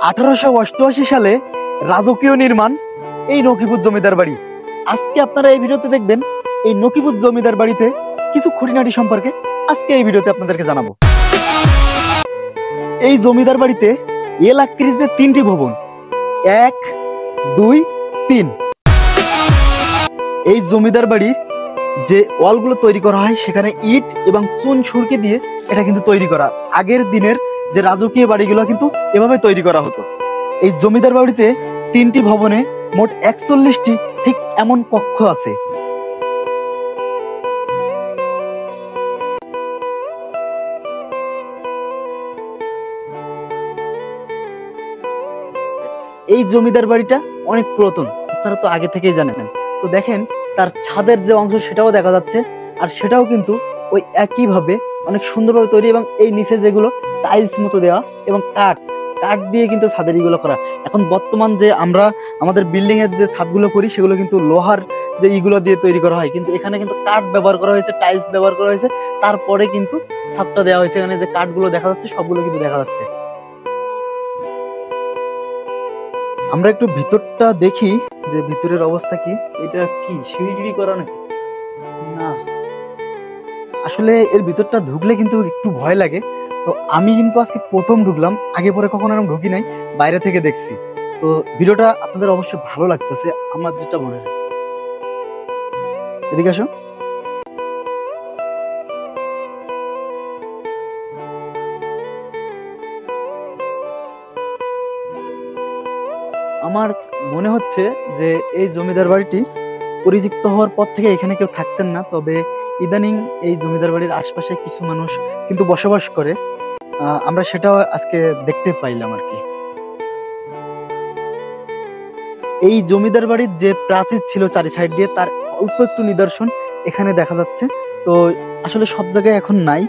1888 সালে রাজকীয় নির্মাণ এই নকিপুর জমিদার বাড়ি। আজকে আপনারা এই ভিডিওতে দেখবেন এই নকিপুর জমিদার বাড়িতে কিছু খুঁটিনাটি সম্পর্কে আজকে এই ভিডিওতে আপনাদেরকে জানাবো। এই জমিদার বাড়িতে এল আকৃতিতে 3টি ভবন, 1, 2, 3। এই জমিদার বাড়ির যে ওয়ালগুলো তৈরি করা হয় সেখানে ইট এবং চুন সুরকি দিয়ে এটা কিন্তু তৈরি করা। আগের দিনের যে রাজকীয় বাড়িগুলো কিন্তু এভাবে তৈরি করা হতো। এই জমিদার বাড়িতে 3টি ভবনে মোট 41টি ঠিক এমন কক্ষ আছে। এই জমিদার বাড়িটা অনেক পুরাতন, আপনারা তো আগে থেকেই জানেন। তো দেখেন তার ছাদের যে অংশ সেটাও দেখা যাচ্ছে, আর সেটাও কিন্তু ওই একইভাবে অনেক সুন্দরভাবে তৈরি, এবং এই নিচে যেগুলো টাইলস মতো দেওয়া এবং কাঠ দিয়ে কিন্তু ছাদের ইগুলো করা। এখন বর্তমান যে আমরা আমাদের বিল্ডিং এর যে ছাদগুলো করি সেগুলো কিন্তু লোহার যে ইগুলো দিয়ে তৈরি করা হয়, কিন্তু এখানে কিন্তু কাঠ ব্যবহার করা হয়েছে, টাইলস ব্যবহার করা হয়েছে, তারপরে কিন্তু ছাদটা দেওয়া হয়েছে। এখানে যে কাঠগুলো দেখা যাচ্ছে সবগুলো কিন্তু দেখা যাচ্ছে। আমরা একটু ভিতরটা দেখি যে ভিতরের অবস্থা কি। এটা কি সিঁড়ি করা নাকি? না, আসলে এর ভিতরটা ঢুকলে কিন্তু একটু ভয় লাগে। তো আমি কিন্তু আজকে প্রথম ঢুকলাম, আগে পরে কখনো এরকম ঢুকি নাই, বাইরে থেকে দেখছি। তো ভিডিওটা আপনাদের অবশ্যই ভালো লাগতেছে আমার যেটা মনে হয়। এদিকে আসো। আমার মনে হচ্ছে যে এই জমিদার বাড়িটি পরিত্যক্ত হওয়ার পর থেকে এখানে কেউ থাকতেন না, তবে ইদানিং এই জমিদার বাড়ির আশপাশে কিছু মানুষ কিন্তু বসবাস করে। আমরা সেটাও আজকে দেখতে পাইলাম আর কি। এই জমিদার বাড়ির যে প্রাচীর ছিল চারি সাইড দিয়ে, তার অল্প একটু নিদর্শন এখানে দেখা যাচ্ছে। তো আসলে সব জায়গায় এখন নাই।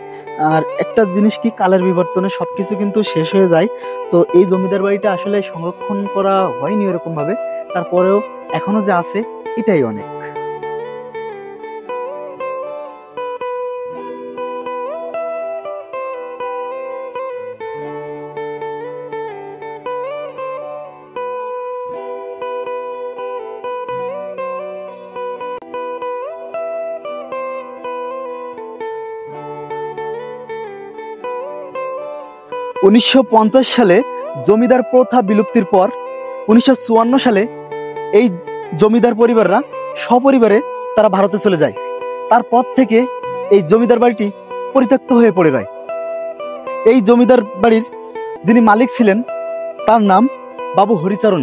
আর একটা জিনিস কি, কালের বিবর্তনে সবকিছু কিন্তু শেষ হয়ে যায়। তো এই জমিদার বাড়িটা আসলে সংরক্ষণ করা হয়নি এরকম ভাবে, তারপরেও এখনো যে আছে এটাই অনেক। 1950 সালে জমিদার প্রথা বিলুপ্তির পর 1954 সালে এই জমিদার পরিবাররা সপরিবারে তারা ভারতে চলে যায়। তারপর থেকে এই জমিদার বাড়িটি পরিত্যক্ত হয়ে পড়ে রয়। এই জমিদার বাড়ির যিনি মালিক ছিলেন তার নাম বাবু হরিচরণ।